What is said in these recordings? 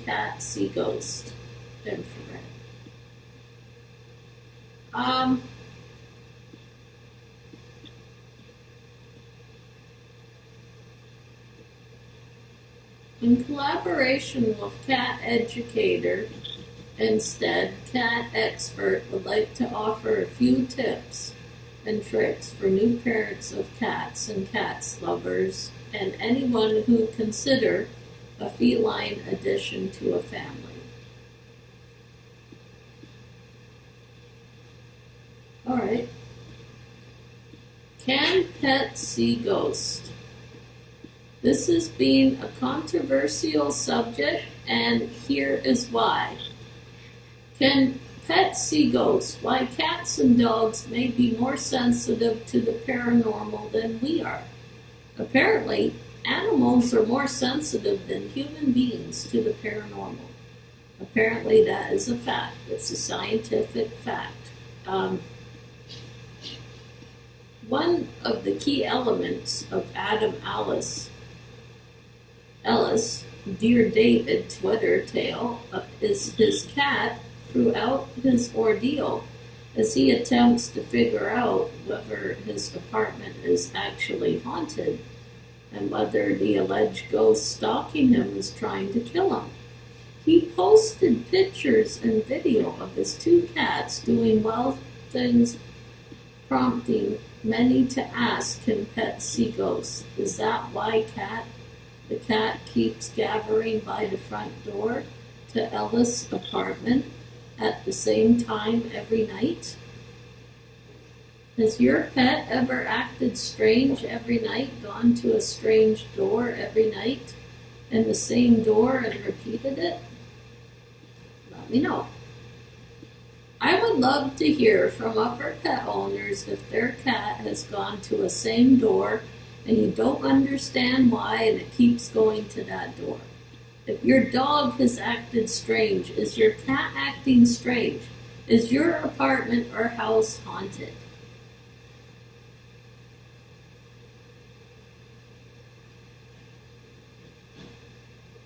cat see ghost infrared. In collaboration with cat educator, instead, cat expert would like to offer a few tips and tricks for new parents of cats and cats lovers and anyone who consider a feline addition to a family. All right. Can pets see ghosts? This has been a controversial subject, and here is why. Can pets see ghosts? Why cats and dogs may be more sensitive to the paranormal than we are. Apparently, animals are more sensitive than human beings to the paranormal. Apparently, that is a fact. It's a scientific fact. One of the key elements of Adam Ellis, Dear David Twitter tale, is his cat throughout his ordeal as he attempts to figure out whether his apartment is actually haunted and whether the alleged ghost stalking him is trying to kill him. He posted pictures and video of his two cats doing wild things, prompting many to ask, can pets see ghosts? Is that why the cat keeps gathering by the front door to Ellis' apartment at the same time every night? Has your pet ever acted strange every night, gone to a strange door every night, and the same door and repeated it? Let me know. I would love to hear from other pet owners if their cat has gone to a same door and you don't understand why and it keeps going to that door. If your dog has acted strange, is your cat acting strange? Is your apartment or house haunted?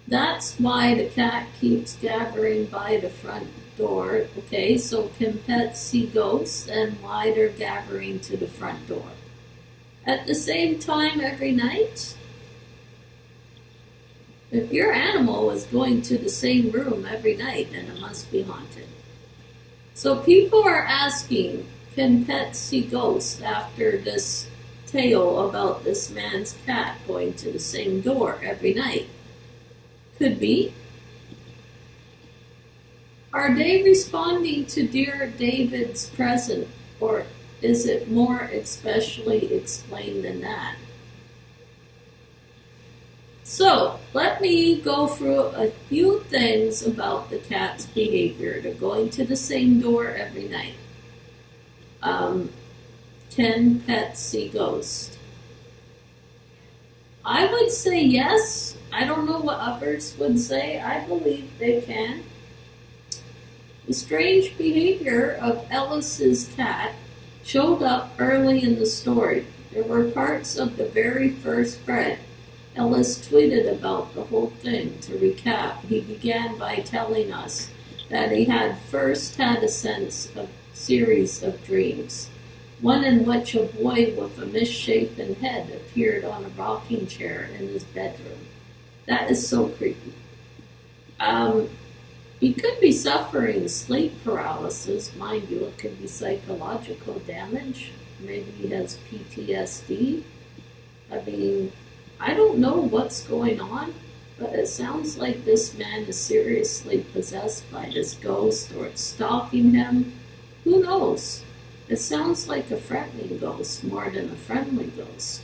That's why the cat keeps gathering by the front door. Okay, so can pets see ghosts and why they're gathering to the front door? At the same time every night? If your animal is going to the same room every night, then it must be haunted. So people are asking, can pets see ghosts after this tale about this man's cat going to the same door every night? Could be. Are they responding to Dear David's present, or is it more especially explained than that? So, let me go through a few things about the cat's behavior. They're going to the same door every night. Can pets see ghosts? I would say yes. I don't know what others would say. I believe they can. The strange behavior of Ellis's cat showed up early in the story. There were parts of the very first thread. Ellis tweeted about the whole thing. To recap, he began by telling us that he had first had a series of dreams. One in which a boy with a misshapen head appeared on a rocking chair in his bedroom. That is so creepy. He could be suffering sleep paralysis. Mind you, it could be psychological damage. Maybe he has PTSD. I mean, I don't know what's going on, but it sounds like this man is seriously possessed by this ghost, or it's stalking him. Who knows? It sounds like a threatening ghost more than a friendly ghost.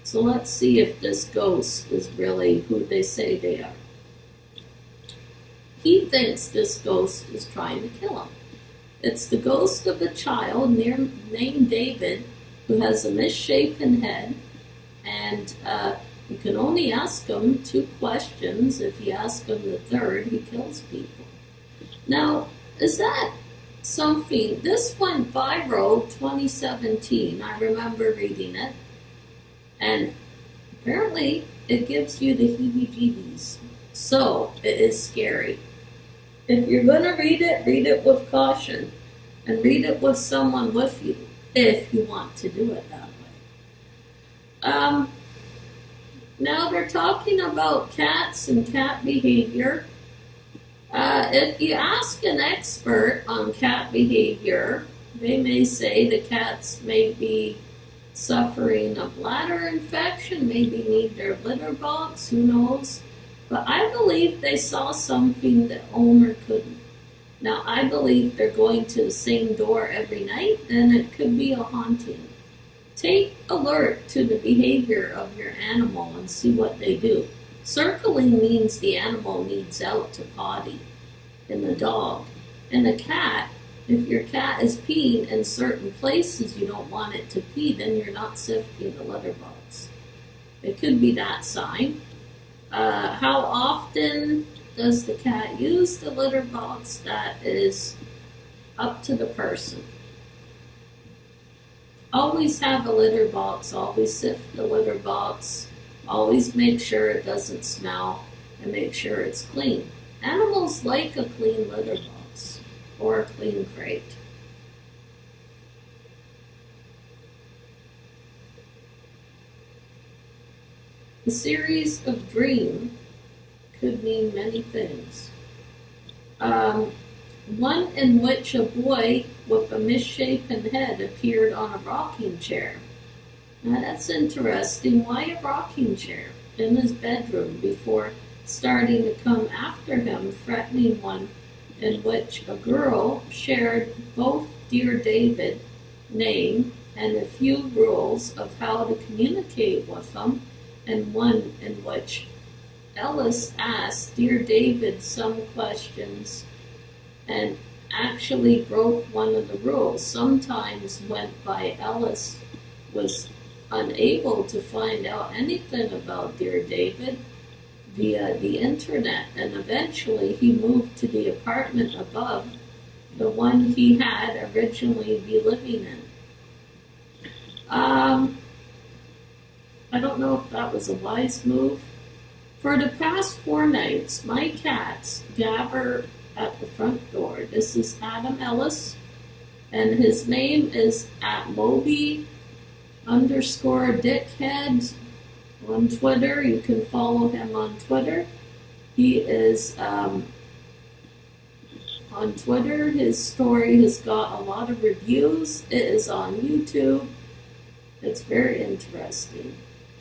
So let's see if this ghost is really who they say they are. He thinks this ghost is trying to kill him. It's the ghost of a child named David who has a misshapen head, and you can only ask him 2 questions. If you ask him the third, he kills people. Now, is that something? This went viral 2017. I remember reading it. And apparently it gives you the heebie-jeebies. So it is scary. If you're going to read it with caution and read it with someone with you if you want to do it that way. Now they're talking about cats and cat behavior. If you ask an expert on cat behavior, they may say the cats may be suffering a bladder infection, maybe need their litter box, who knows. But I believe they saw something that Omer couldn't. Now, I believe they're going to the same door every night, and it could be a haunting. Take alert to the behavior of your animal and see what they do. Circling means the animal needs out to potty, and the dog. And the cat, if your cat is peeing in certain places you don't want it to pee, then you're not sifting the litter box. It could be that sign. How often does the cat use the litter box? That is up to the person. Always have a litter box, always sift the litter box, always make sure it doesn't smell, and make sure it's clean. Animals like a clean litter box or a clean crate. The series of dream could mean many things. One in which a boy with a misshapen head appeared on a rocking chair. Now that's interesting. Why a rocking chair in his bedroom before starting to come after him, threatening one in which a girl shared both Dear David name and a few rules of how to communicate with him, and one in which Ellis asked Dear David some questions and actually broke one of the rules. Sometimes went by Ellis was unable to find out anything about Dear David via the internet, and eventually he moved to the apartment above, the one he had originally been living in. I don't know if that was a wise move. For the past 4 nights, my cats gather at the front door. This is Adam Ellis, and his name is at Moby_Dickhead on Twitter. You can follow him on Twitter. He is on Twitter. His story has got a lot of reviews. It is on YouTube. It's very interesting.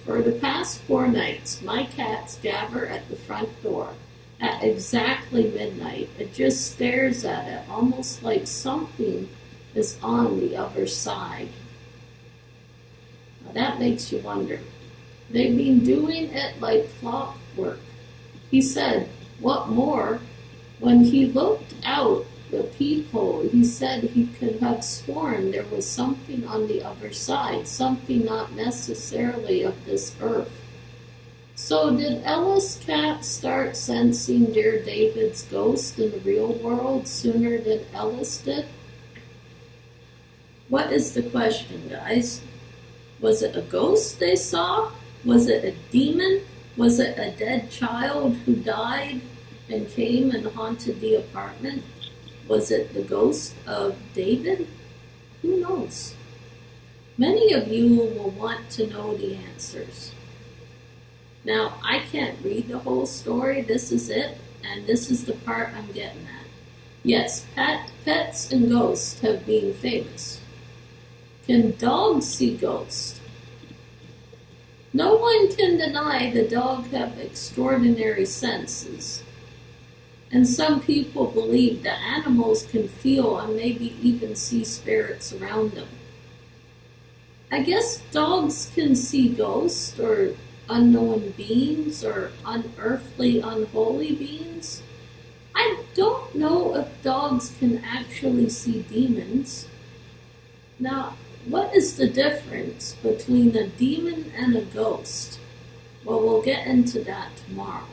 For the past 4 nights, my cats gather at the front door at exactly midnight. It just stares at it, almost like something is on the other side. Now that makes you wonder. They've been doing it like clockwork. He said, what more? When he looked out the peephole, he said he could have sworn there was something on the other side, something not necessarily of this earth. So did Ellis' cat start sensing Dear David's ghost in the real world sooner than Ellis did? What is the question, guys? Was it a ghost they saw? Was it a demon? Was it a dead child who died and came and haunted the apartment? Was it the ghost of David? Who knows? Many of you will want to know the answers. Now, I can't read the whole story. This is it, and this is the part I'm getting at. Yes, pets and ghosts have been famous. Can dogs see ghosts? No one can deny the dog have extraordinary senses. And some people believe that animals can feel and maybe even see spirits around them. I guess dogs can see ghosts or unknown beings or unearthly, unholy beings. I don't know if dogs can actually see demons. Now, what is the difference between a demon and a ghost? Well, we'll get into that tomorrow.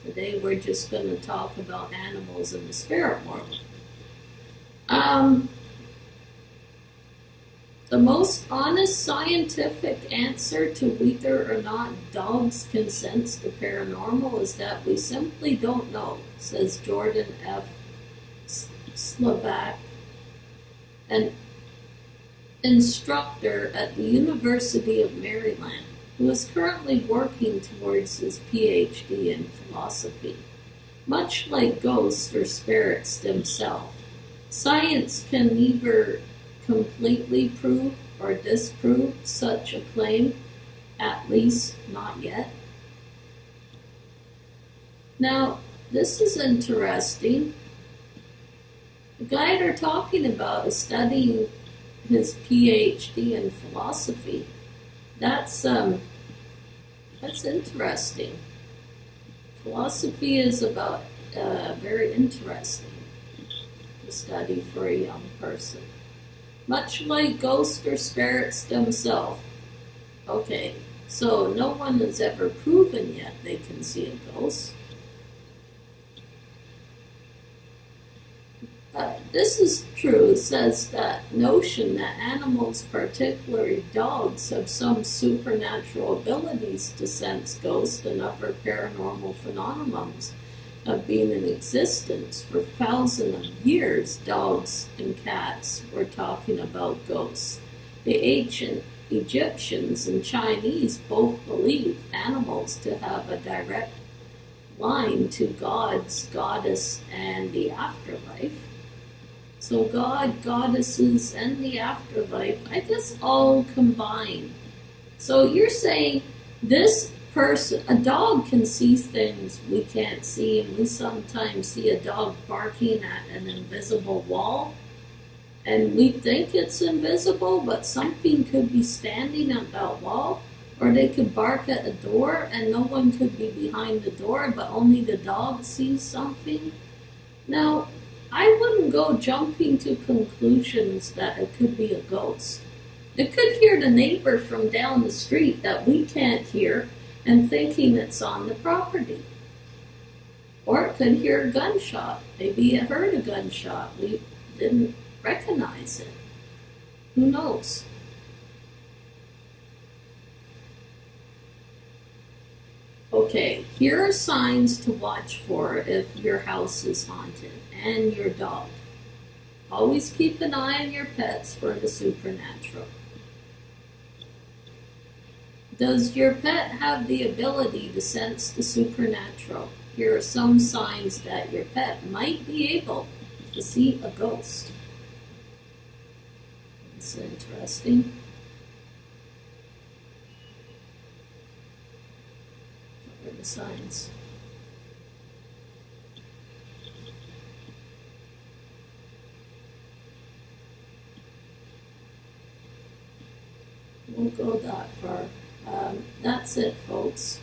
Today we're just going to talk about animals in the spirit world. The most honest scientific answer to whether or not dogs can sense the paranormal is that we simply don't know, says Jordan F. Slovak, an instructor at the University of Maryland, who is currently working towards his PhD in philosophy. Much like ghosts or spirits themselves, science can neither completely prove or disprove such a claim, at least not yet. Now, this is interesting. The guy they're talking about is studying his PhD in philosophy. That's interesting. Philosophy is about very interesting to study for a young person. Much like ghosts or spirits themselves. Okay, so no one has ever proven yet they can see a ghost. This is true, says that notion that animals, particularly dogs, have some supernatural abilities to sense ghosts and other paranormal phenomena have been in existence for thousands of years. Dogs and cats were talking about ghosts. The ancient Egyptians and Chinese both believed animals to have a direct line to gods, goddess, and the afterlife. So God, goddesses, and the afterlife, I guess all combined. So you're saying this person, a dog can see things we can't see, and we sometimes see a dog barking at an invisible wall, and we think it's invisible, but something could be standing at that wall, or they could bark at a door, and no one could be behind the door, but only the dog sees something. Now, I wouldn't go jumping to conclusions that it could be a ghost. It could hear the neighbor from down the street that we can't hear and thinking it's on the property. Or it could hear a gunshot. Maybe it heard a gunshot. We didn't recognize it. Who knows? Okay, here are signs to watch for if your house is haunted and your dog. Always keep an eye on your pets for the supernatural. Does your pet have the ability to sense the supernatural? Here are some signs that your pet might be able to see a ghost. It's interesting. What are the signs? Won't go that far. That's it, folks.